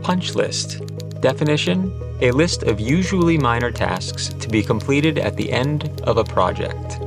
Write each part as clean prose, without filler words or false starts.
Punch list. Definition: a list of usually minor tasks to be completed at the end of a project.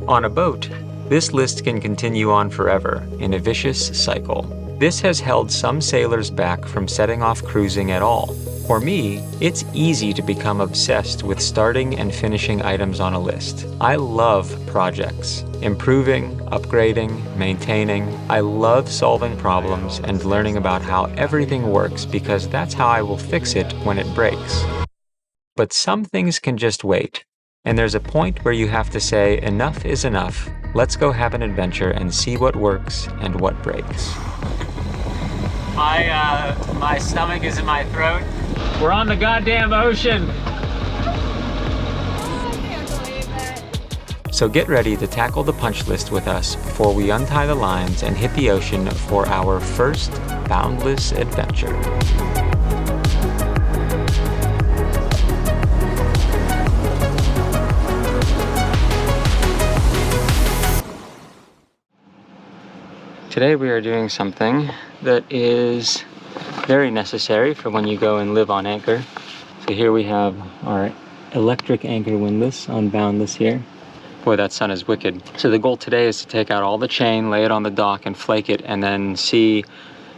On a boat, this list can continue on forever in a vicious cycle. This has held some sailors back from setting off cruising at all. For me, it's easy to become obsessed with starting and finishing items on a list. I love projects. Improving, upgrading, maintaining. I love solving problems and learning about how everything works because that's how I will fix it when it breaks. But some things can just wait. And there's a point where you have to say, enough is enough. Let's go have an adventure and see what works and what breaks. My stomach is in my throat. We're on the goddamn ocean. I can't believe it. So get ready to tackle the punch list with us before we untie the lines and hit the ocean for our first boundless adventure. Today we are doing something that is very necessary for when you go and live on anchor. So here we have our electric anchor windlass on Boundless here. Boy, that sun is wicked. So the goal today is to take out all the chain, lay it on the dock and flake it, and then see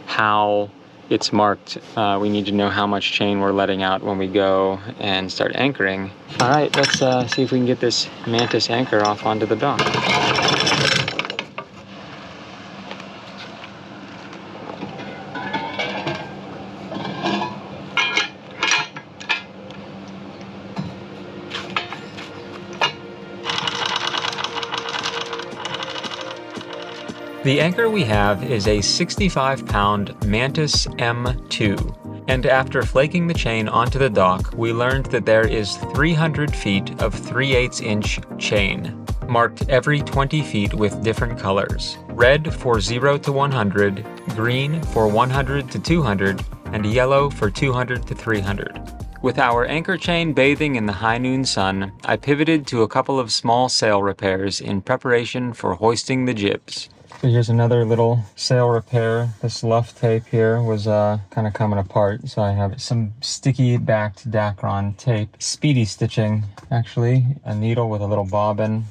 how it's marked. We need to know how much chain we're letting out when we go and start anchoring. All right, let's see if we can get this Mantis anchor off onto the dock. The anchor we have is a 65-pound Mantis M2, and after flaking the chain onto the dock, we learned that there is 300 feet of 3/8-inch chain, marked every 20 feet with different colors. Red for 0 to 100, green for 100 to 200, and yellow for 200 to 300. With our anchor chain bathing in the high noon sun, I pivoted to a couple of small sail repairs in preparation for hoisting the jibs. So here's another little sail repair. This luff tape here was kind of coming apart, so I have some sticky backed Dacron tape. Speedy stitching, actually. A needle with a little bobbin,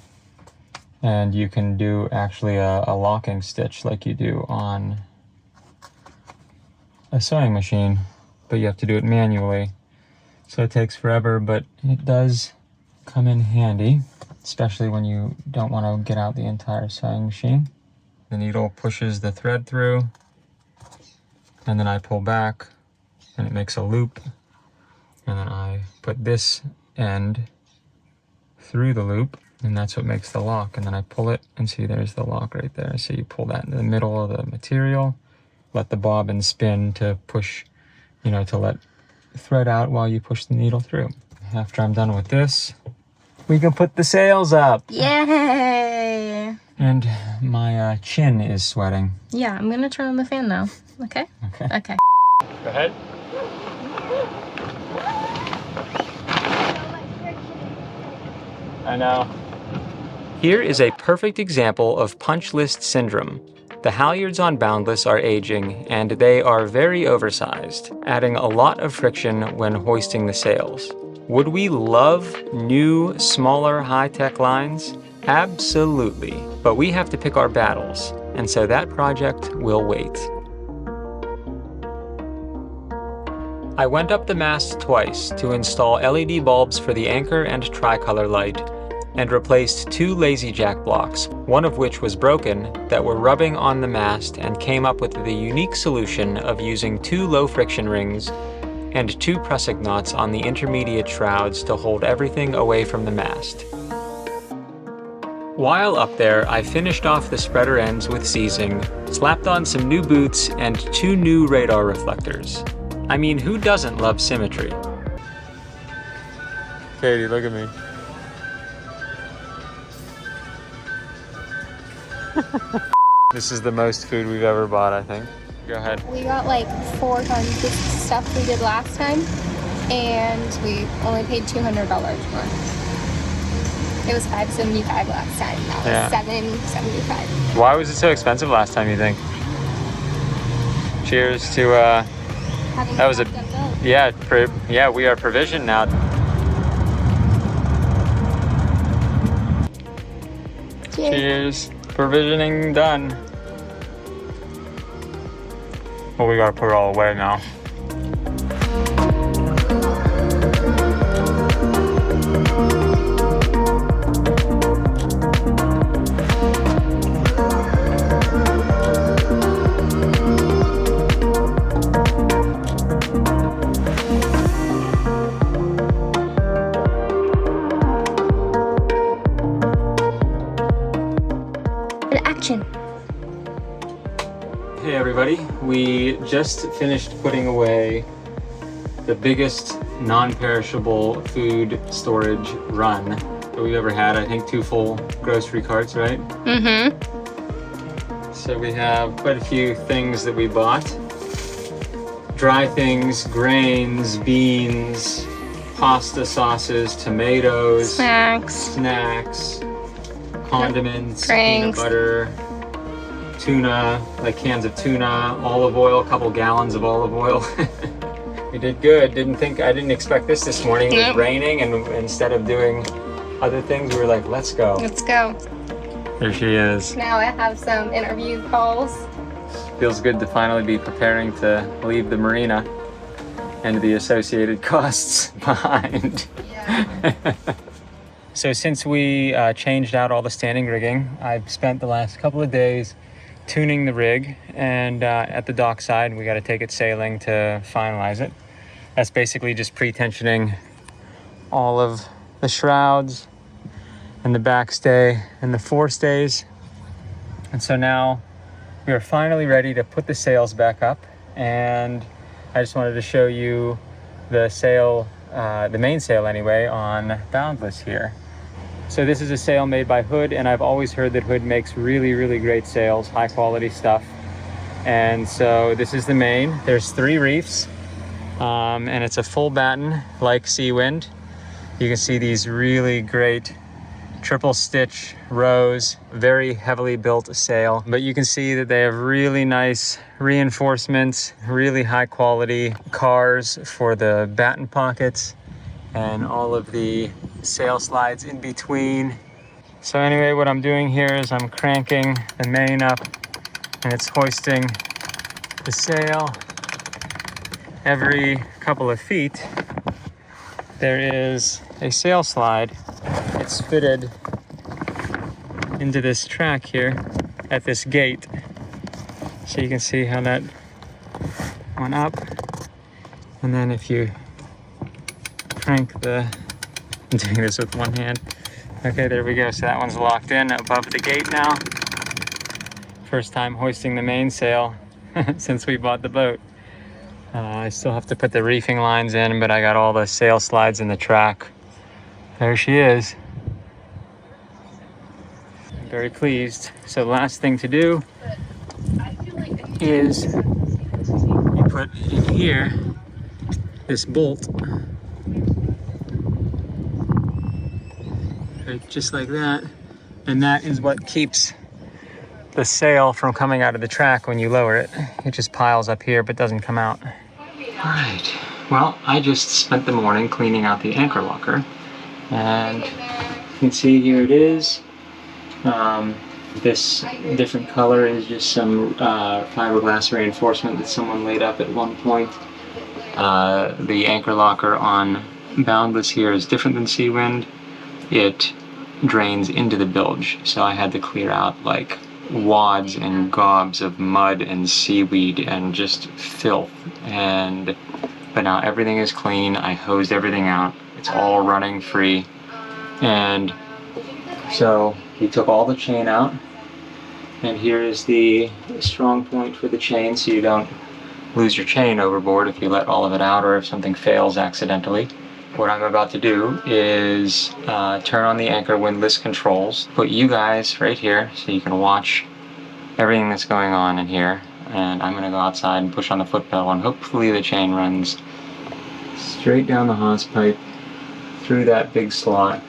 and you can do actually a locking stitch like you do on a sewing machine, but you have to do it manually. So it takes forever, but it does come in handy, especially when you don't want to get out the entire sewing machine. The needle pushes the thread through, and then I pull back, and it makes a loop, and then I put this end through the loop, and that's what makes the lock. And then I pull it, and see, there's the lock right there. So you pull that into the middle of the material, let the bobbin spin to push, to let thread out while you push the needle through. After I'm done with this, we can put the sails up. Yay! And my chin is sweating. Yeah, I'm gonna turn on the fan now. Okay? Okay. Okay. Go ahead. I know. Here is a perfect example of punch list syndrome. The halyards on Boundless are aging, and they are very oversized, adding a lot of friction when hoisting the sails. Would we love new, smaller, high-tech lines? Absolutely. But we have to pick our battles, and so that project will wait. I went up the mast twice to install LED bulbs for the anchor and tricolor light, and replaced 2 lazy jack blocks, one of which was broken, that were rubbing on the mast, and came up with the unique solution of using 2 low friction rings and 2 prusik knots on the intermediate shrouds to hold everything away from the mast. While up there, I finished off the spreader ends with seizing, slapped on some new boots, and 2 new radar reflectors. I mean, who doesn't love symmetry? Katie, look at me. This is the most food we've ever bought, I think. Go ahead. We got like 4 tons of stuff we did last time, and we only paid $200 more. It was $575 last time. That was $775. Why was it so expensive last time, you think? Cheers to having That was a, stocked up boat. yeah, we are provisioned now. Cheers. Provisioning done. Well, we gotta put it all away now. Action. Hey everybody, we just finished putting away the biggest non-perishable food storage run that we've ever had. I think 2 full grocery carts, right? Mm-hmm. So we have quite a few things that we bought. Dry things, grains, beans, pasta sauces, tomatoes, snacks, condiments, peanut butter, tuna, like cans of tuna, olive oil, a couple gallons of olive oil. We did good. I didn't expect this morning. It was raining, and instead of doing other things, we were like, let's go. Let's go. There she is. Now I have some interview calls. Feels good to finally be preparing to leave the marina and the associated costs behind. Yeah. So since we changed out all the standing rigging, I've spent the last couple of days tuning the rig, and at the dockside we got to take it sailing to finalize it. That's basically just pre-tensioning all of the shrouds and the backstay and the forestays. And so now we are finally ready to put the sails back up, and I just wanted to show you the sail, the main sail anyway, on Boundless here. So this is a sail made by Hood, and I've always heard that Hood makes really, really great sails, high quality stuff. And so this is the main. There's 3 reefs, and it's a full batten like Seawind. You can see these really great triple stitch rows, very heavily built sail, but you can see that they have really nice reinforcements, really high quality cars for the batten pockets, and all of the sail slides in between. So anyway, what I'm doing here is I'm cranking the main up, and it's hoisting the sail. Every couple of feet there is a sail slide. It's fitted into this track here at this gate, so you can see how that went up. And then if you crank I'm doing this with one hand. Okay, there we go. So that one's locked in above the gate now. First time hoisting the mainsail since we bought the boat. I still have to put the reefing lines in, but I got all the sail slides in the track. There she is. I'm very pleased. So the last thing to do is you put in here this bolt, right, just like that, and that is what keeps the sail from coming out of the track when you lower it. It just piles up here but doesn't come out. Alright, well, I just spent the morning cleaning out the anchor locker, and you can see here it is. This different color is just some fiberglass reinforcement that someone laid up at one point. The anchor locker on Boundless here is different than Seawind. It drains into the bilge, so I had to clear out like wads and gobs of mud and seaweed and just filth, but now everything is clean. I hosed everything out. It's all running free. And so we took all the chain out, and here is the strong point for the chain, so you don't lose your chain overboard if you let all of it out or if something fails accidentally. What I'm about to do is turn on the anchor windlass controls, put you guys right here so you can watch everything that's going on in here, and I'm going to go outside and push on the foot pedal, and hopefully the chain runs straight down the hose pipe, through that big slot,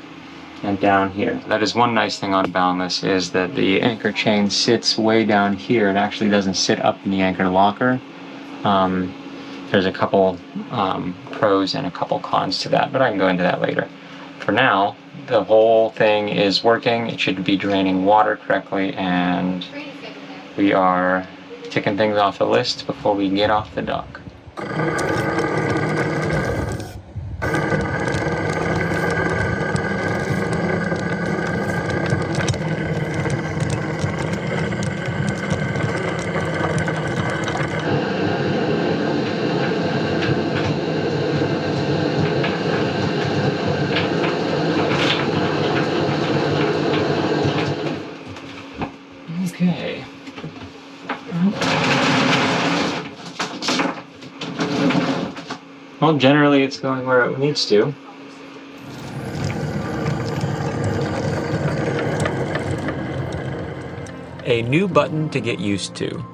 and down here. That is one nice thing on Boundless, is that the anchor chain sits way down here. It actually doesn't sit up in the anchor locker. There's a couple pros and a couple cons to that, but I can go into that later. For now, the whole thing is working. It should be draining water correctly, and we are ticking things off the list before we get off the dock. Okay. Well, generally it's going where it needs to. A new button to get used to.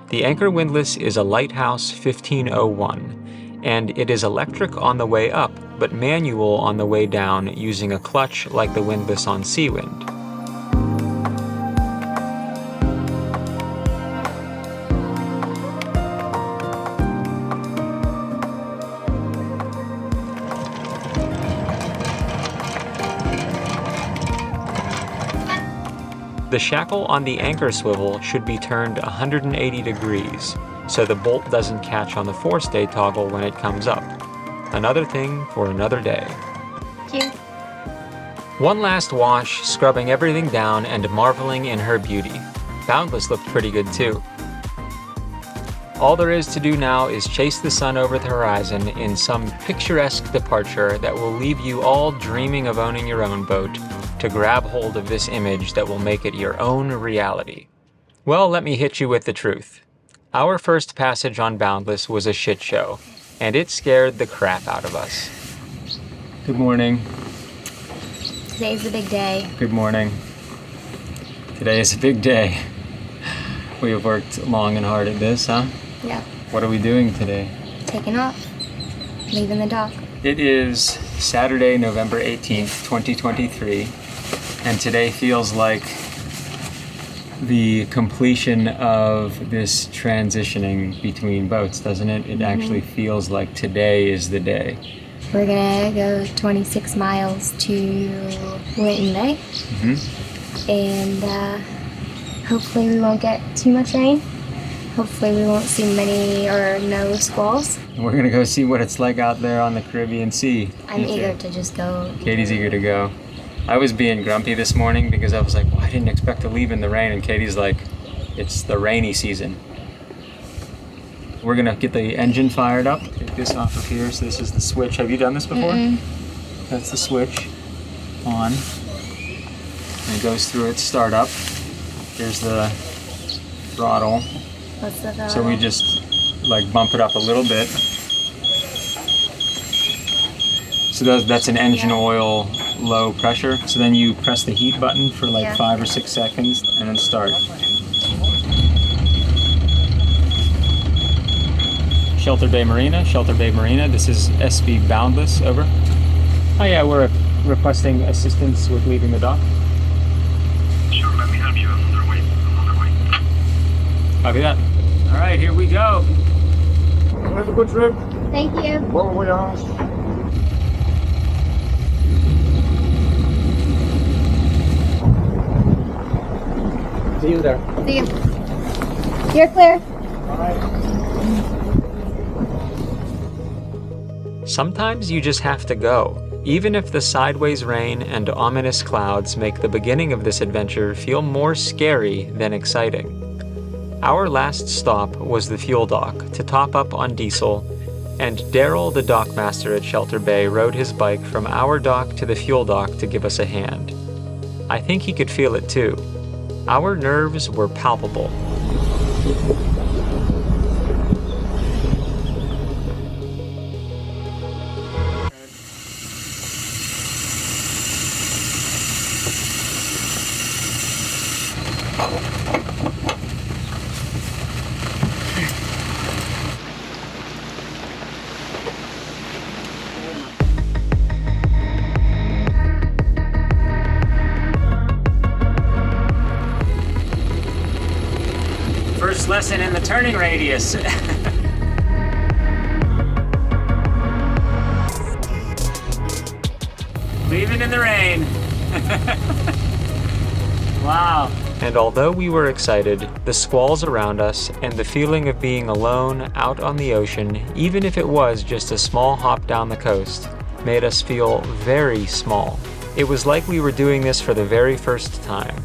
The Anchor windlass is a Lighthouse 1501, and it is electric on the way up, but manual on the way down using a clutch like the windlass on Seawind. The shackle on the anchor swivel should be turned 180 degrees, so the bolt doesn't catch on the forestay toggle when it comes up. Another thing for another day. Cute. One last wash, scrubbing everything down and marveling in her beauty. Boundless looked pretty good too. All there is to do now is chase the sun over the horizon in some picturesque departure that will leave you all dreaming of owning your own boat, to grab hold of this image that will make it your own reality. Well, let me hit you with the truth. Our first passage on Boundless was a shit show, and it scared the crap out of us. Good morning. Today's the big day. Good morning. Today is a big day. We have worked long and hard at this, huh? Yeah. What are we doing today? Taking off. Leaving the dock. It is Saturday, November 18th, 2023, and today feels like the completion of this transitioning between boats, doesn't it? It actually feels like today is the day. We're gonna go 26 miles to Linton Bay, and hopefully we won't get too much rain. Hopefully we won't see many or no squalls. We're gonna go see what it's like out there on the Caribbean Sea. I'm eager to just go. Katie's eager to go. I was being grumpy this morning because I was like, well, I didn't expect to leave in the rain, and Katie's like, it's the rainy season. We're gonna get the engine fired up. Take this off of here. So this is the switch. Have you done this before? That's the switch on. And it goes through its startup. Here's the throttle. What's the throttle? So we just like bump it up a little bit. So that's an engine oil low pressure. So then you press the heat button for like 5 or 6 seconds and then start. Shelter Bay Marina, this is FIRST Boundless, over. Oh yeah, we're requesting assistance with leaving the dock. Sure, let me help you. I'm on their way. Copy that. All right, here we go. Have a good trip. Thank you. Bon voyage. See you there. See you. You're clear. Sometimes you just have to go, even if the sideways rain and ominous clouds make the beginning of this adventure feel more scary than exciting. Our last stop was the fuel dock to top up on diesel, and Daryl, the dockmaster at Shelter Bay, rode his bike from our dock to the fuel dock to give us a hand. I think he could feel it too. Our nerves were palpable. First lesson in the turning radius. in the rain. Wow. And although we were excited, the squalls around us and the feeling of being alone out on the ocean, even if it was just a small hop down the coast, made us feel very small. It was like we were doing this for the very first time.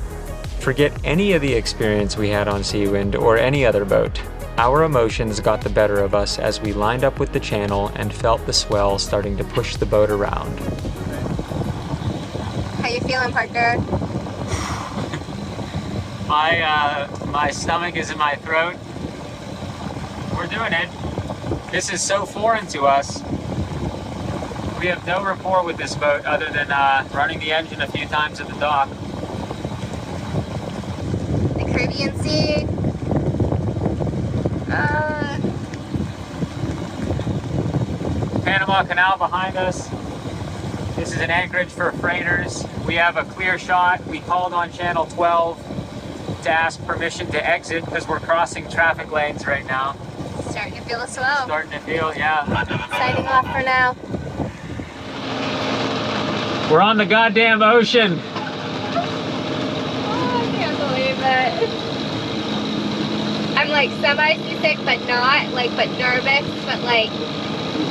Forget any of the experience we had on Seawind or any other boat. Our emotions got the better of us as we lined up with the channel and felt the swell starting to push the boat around. How you feeling, Parker? My stomach is in my throat. We're doing it. This is so foreign to us. We have no rapport with this boat other than running the engine a few times at the dock. The Caribbean Sea. Panama Canal behind us. This is an anchorage for freighters. We have a clear shot. We called on channel 12 to ask permission to exit because we're crossing traffic lanes right now. Starting to feel the swell. Starting to feel, yeah. Signing off for now. We're on the goddamn ocean. Oh, I can't believe it. I'm like semi-seasick, but not, like, but nervous, but like,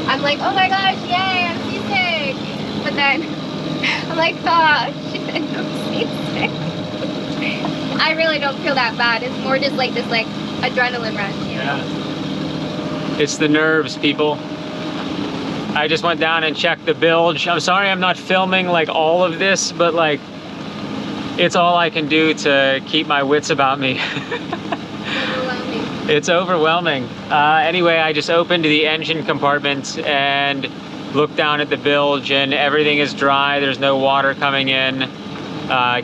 I'm like, oh my gosh, yay, I'm seasick. But then, I'm like, oh shit, I'm seasick. I really don't feel that bad. It's more just like this, like, adrenaline rush, you know? It's the nerves, people. I just went down and checked the bilge. I'm sorry I'm not filming like all of this, but like, it's all I can do to keep my wits about me. It's overwhelming. Anyway, I just opened the engine compartment and looked down at the bilge and everything is dry. There's no water coming in.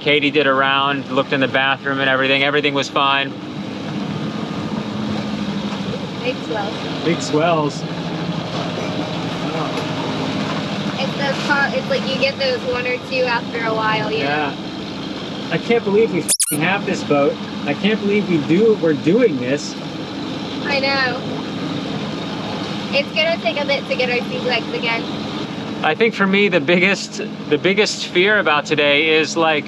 Katie did a round, looked in the bathroom and everything. Everything was fine. Big swells. Big swells. It's like you get those one or two after a while, you know? I can't believe we have this boat. I can't believe we're doing this. I know. It's gonna take a bit to get our sea legs again. I think for me the biggest fear about today is like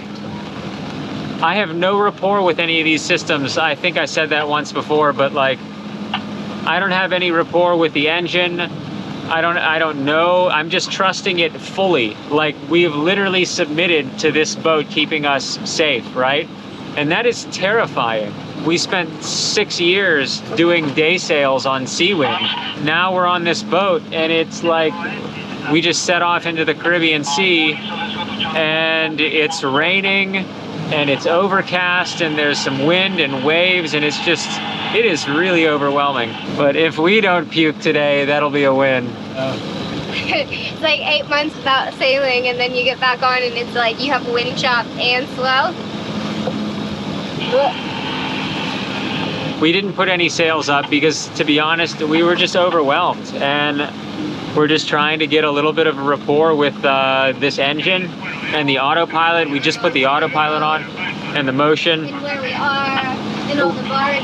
I have no rapport with any of these systems. I think I said that once before, but like I don't have any rapport with the engine. I don't know. I'm just trusting it fully. Like we've literally submitted to this boat keeping us safe, right? And that is terrifying. We spent 6 years doing day sails on Seawind. Now we're on this boat and it's like we just set off into the Caribbean Sea and it's raining and it's overcast and there's some wind and waves and it is really overwhelming. But if we don't puke today, that'll be a win. It's like 8 months without sailing and then you get back on and it's like you have wind chop and swell. We didn't put any sails up because, to be honest, we were just overwhelmed and we're just trying to get a little bit of a rapport with this engine and the autopilot. We just put the autopilot on and the motion. And where we are, and all the barges.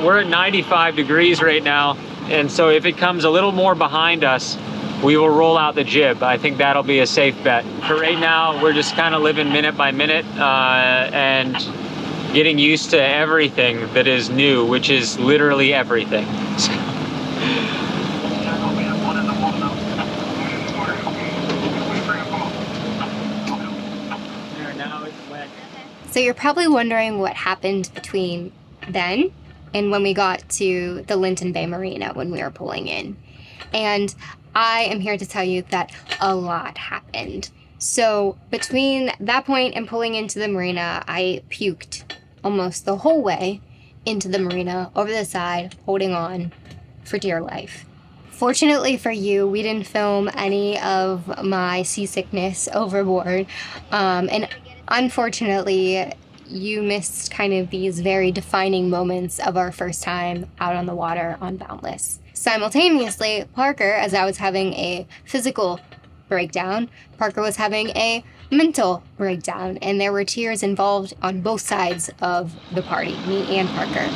We're at 95 degrees right now, and so if it comes a little more behind us, we will roll out the jib. I think that'll be a safe bet. For right now, we're just kind of living minute by minute and getting used to everything that is new, which is literally everything. So you're probably wondering what happened between then and when we got to the Linton Bay Marina when we were pulling in. And I am here to tell you that a lot happened. So between that point and pulling into the marina, I puked almost the whole way into the marina, over the side, holding on for dear life. Fortunately for you, we didn't film any of my seasickness overboard. And unfortunately, you missed kind of these very defining moments of our first time out on the water on Boundless. Simultaneously, Parker, as I was having a physical breakdown, Parker was having a mental breakdown, and there were tears involved on both sides of the party, me and Parker.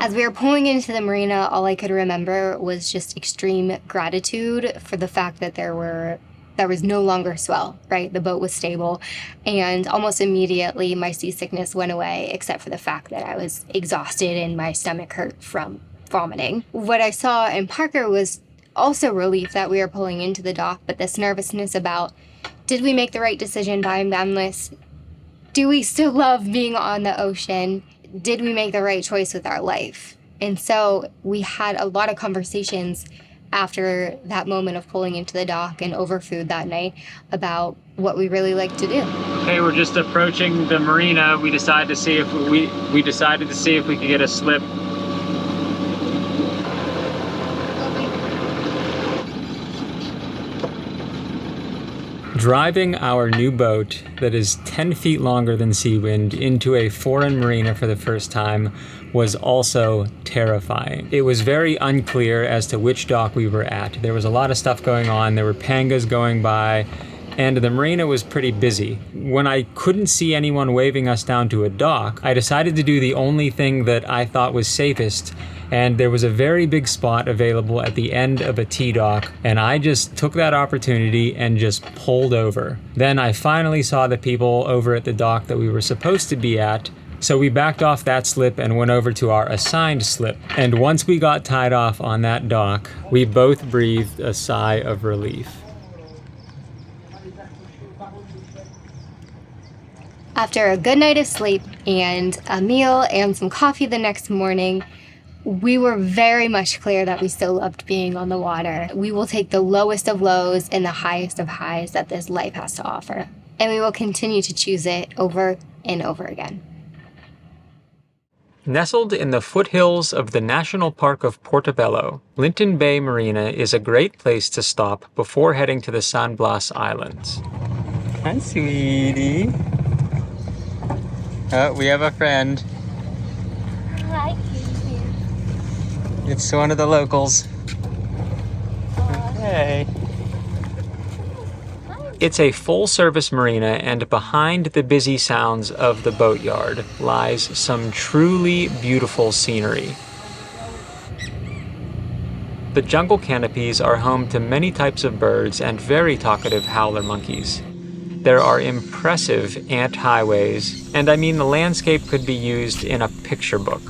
As we were pulling into the marina, all I could remember was just extreme gratitude for the fact that there was no longer swell, right? The boat was stable, and almost immediately my seasickness went away, except for the fact that I was exhausted and my stomach hurt from vomiting. What I saw in Parker was also relief that we were pulling into the dock, but this nervousness about, did we make the right decision buying Boundless? Do we still love being on the ocean? Did we make the right choice with our life? And so we had a lot of conversations after that moment of pulling into the dock and over food that night about what we really like to do. Okay, we're just approaching the marina. We decided to see if we could get a slip. Driving our new boat that is 10 feet longer than Seawind into a foreign marina for the first time was also terrifying. It was very unclear as to which dock we were at. There was a lot of stuff going on. There were pangas going by, and the marina was pretty busy. When I couldn't see anyone waving us down to a dock, I decided to do the only thing that I thought was safest, and there was a very big spot available at the end of a T-dock, and I just took that opportunity and just pulled over. Then I finally saw the people over at the dock that we were supposed to be at, so we backed off that slip and went over to our assigned slip. And once we got tied off on that dock, we both breathed a sigh of relief. After a good night of sleep and a meal and some coffee the next morning, we were very much clear that we still loved being on the water. We will take the lowest of lows and the highest of highs that this life has to offer. And we will continue to choose it over and over again. Nestled in the foothills of the National Park of Portobello, Linton Bay Marina is a great place to stop before heading to the San Blas Islands. Hi, sweetie. Oh, we have a friend. Hi. It's one of the locals. Hey. It's a full-service marina, and behind the busy sounds of the boatyard lies some truly beautiful scenery. The jungle canopies are home to many types of birds and very talkative howler monkeys. There are impressive ant highways, and I mean the landscape could be used in a picture book.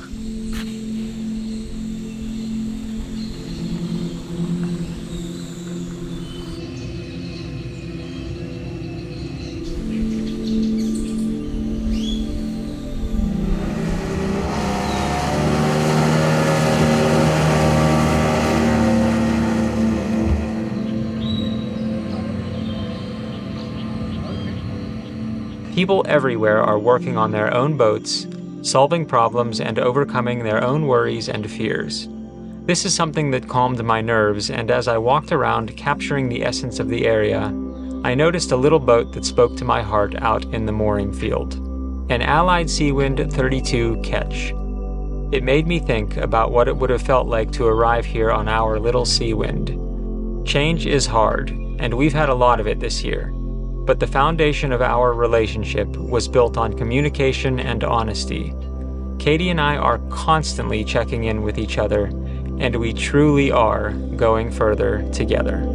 People everywhere are working on their own boats, solving problems and overcoming their own worries and fears. This is something that calmed my nerves, and as I walked around capturing the essence of the area, I noticed a little boat that spoke to my heart out in the mooring field. An Allied Seawind 32 Ketch. It made me think about what it would have felt like to arrive here on our little Seawind. Change is hard, and we've had a lot of it this year. But the foundation of our relationship was built on communication and honesty. Katie and I are constantly checking in with each other, and we truly are going further together.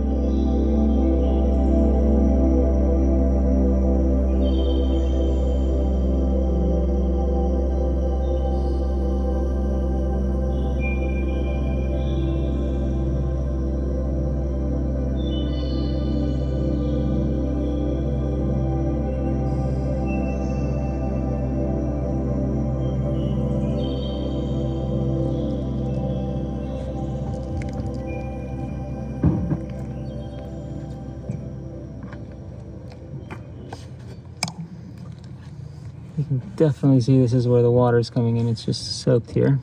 You can definitely see this is where the water is coming in. It's just soaked here.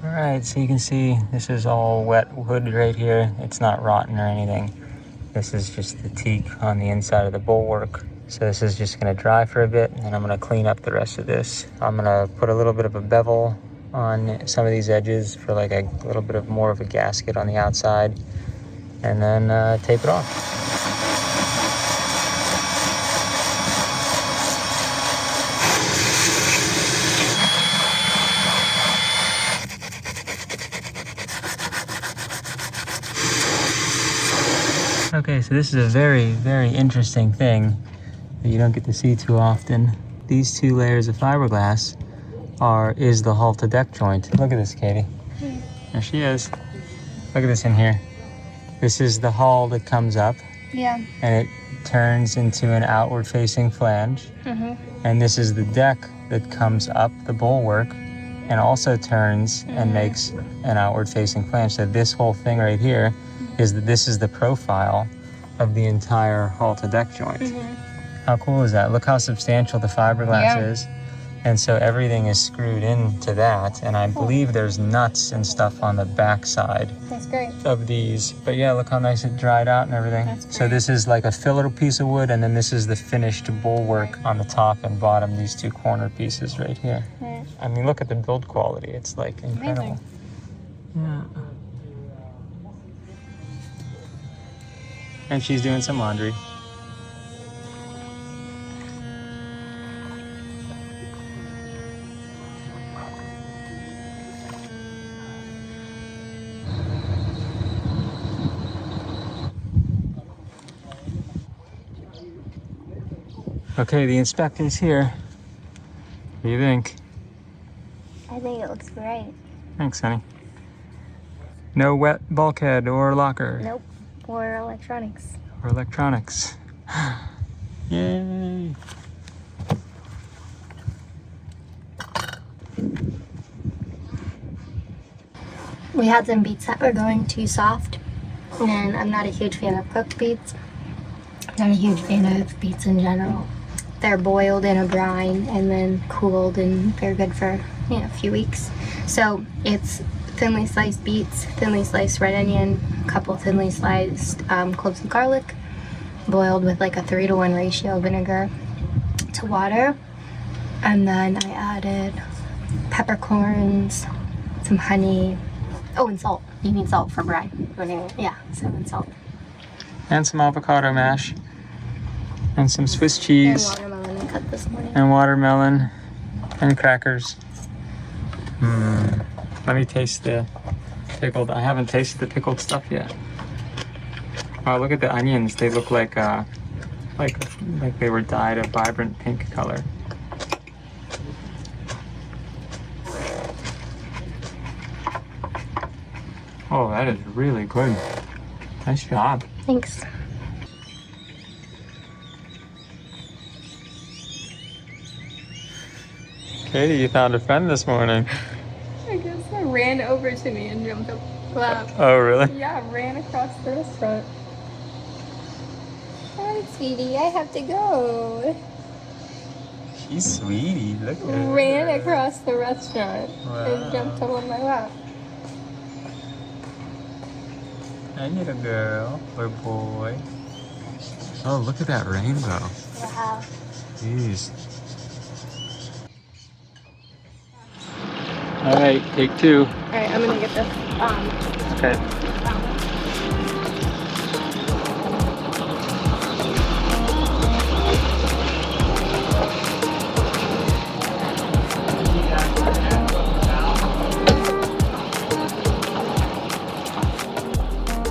Alright, so you can see this is all wet wood right here. It's not rotten or anything. This is just the teak on the inside of the bulwark. So this is just going to dry for a bit, and then I'm going to clean up the rest of this. I'm going to put a little bit of a bevel on some of these edges for like a little bit of more of a gasket on the outside, and then tape it off. Okay, so this is a very, very interesting thing that you don't get to see too often. These two layers of fiberglass is the hull to deck joint. Look at this, Katie. There she is. Look at this in here. This is the hull that comes up. Yeah. And it turns into an outward facing flange. And this is the deck that comes up the bulwark and also turns and makes an outward facing flange. So this whole thing right here this is the profile of the entire hull to deck joint. How cool is that? Look how substantial the fiberglass is. And so everything is screwed into that. And I believe there's nuts and stuff on the back side of these. But yeah, look how nice it dried out and everything. So this is like a filler piece of wood, and then this is the finished bulwark on the top and bottom, these two corner pieces right here. I mean, look at the build quality. It's like incredible. Yeah. And she's doing some laundry. Okay, the inspector's here. What do you think? I think it looks great. Thanks, honey. No wet bulkhead or locker. Nope. Or electronics. Or electronics. Yay! We had some beets that were going too soft, and I'm not a huge fan of cooked beets. I'm not a huge fan of beets in general. They're boiled in a brine and then cooled, and they're good for a few weeks. So it's thinly sliced beets, thinly sliced red onion, a couple thinly sliced cloves of garlic, boiled with like a 3-to-1 ratio of vinegar to water. And then I added peppercorns, some honey. Oh, and salt. You need salt for brine. Yeah, and salt. And some avocado mash. And some Swiss cheese. And watermelon I cut this morning. And watermelon. And crackers. Let me taste the pickled. I haven't tasted the pickled stuff yet. Oh, look at the onions. They look like they were dyed a vibrant pink color. Oh, that is really good. Nice job. Thanks. Katie, you found a friend this morning. I guess I ran over to me and jumped up. Oh, really? Yeah, ran across the restaurant. Hi, sweetie, I have to go. She's sweetie. Look at her. Ran across the restaurant and jumped up on my lap. Hi, little girl or boy. Oh, look at that rainbow. Wow. Jeez. All right, take two. All right, I'm gonna get this. Okay.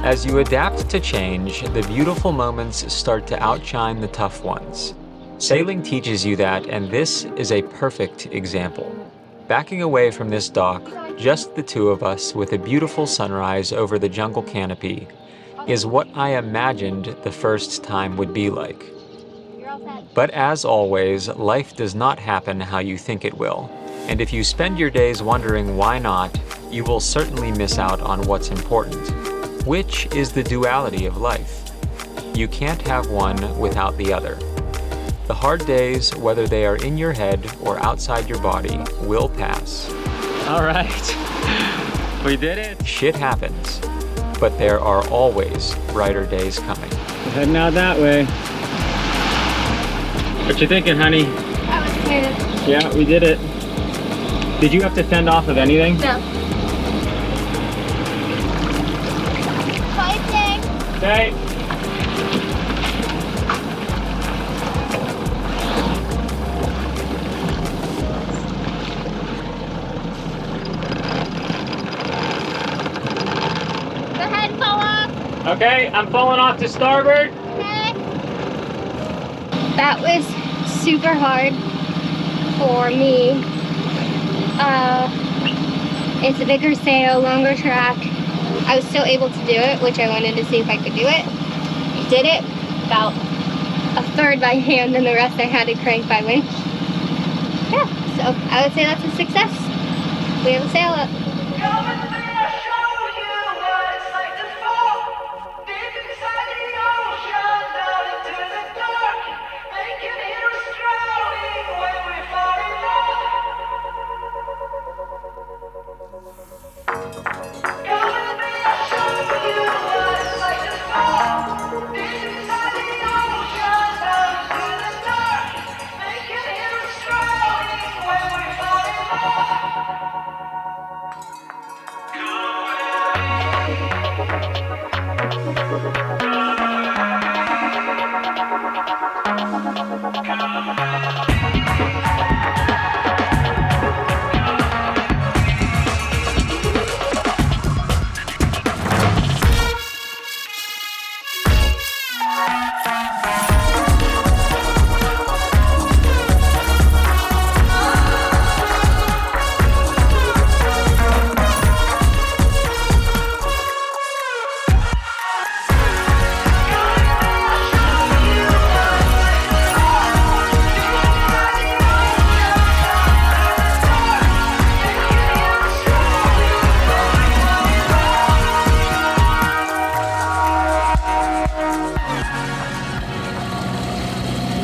As you adapt to change, the beautiful moments start to outshine the tough ones. Sailing teaches you that, and this is a perfect example. Backing away from this dock, just the two of us with a beautiful sunrise over the jungle canopy, is what I imagined the first time would be like. But as always, life does not happen how you think it will. And if you spend your days wondering why not, you will certainly miss out on what's important, which is the duality of life. You can't have one without the other. The hard days, whether they are in your head or outside your body, will pass. All right, we did it. Shit happens, but there are always brighter days coming. We're heading out that way. What you thinking, honey? That was good. Yeah, we did it. Did you have to fend off of anything? No. Fighting. Okay. Okay, I'm falling off to starboard. That was super hard for me. It's a bigger sail, longer track. I was still able to do it, which I wanted to see if I could do it. I did it, about a third by hand and the rest I had to crank by winch. Yeah, so I would say that's a success. We have a sail up.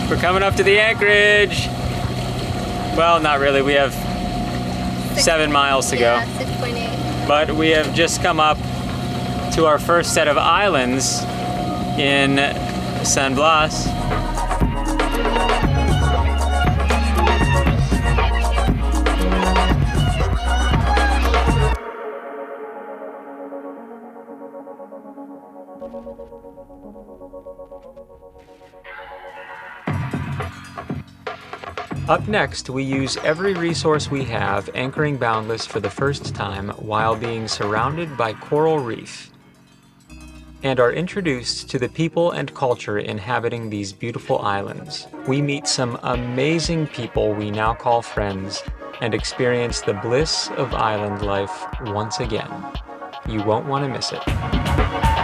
We're coming up to the anchorage. Well, not really. We have 7 miles to go. Yeah, 6.8. But we have just come up to our first set of islands in San Blas. Up next, we use every resource we have anchoring Boundless for the first time while being surrounded by coral reef, and are introduced to the people and culture inhabiting these beautiful islands. We meet some amazing people we now call friends and experience the bliss of island life once again. You won't want to miss it.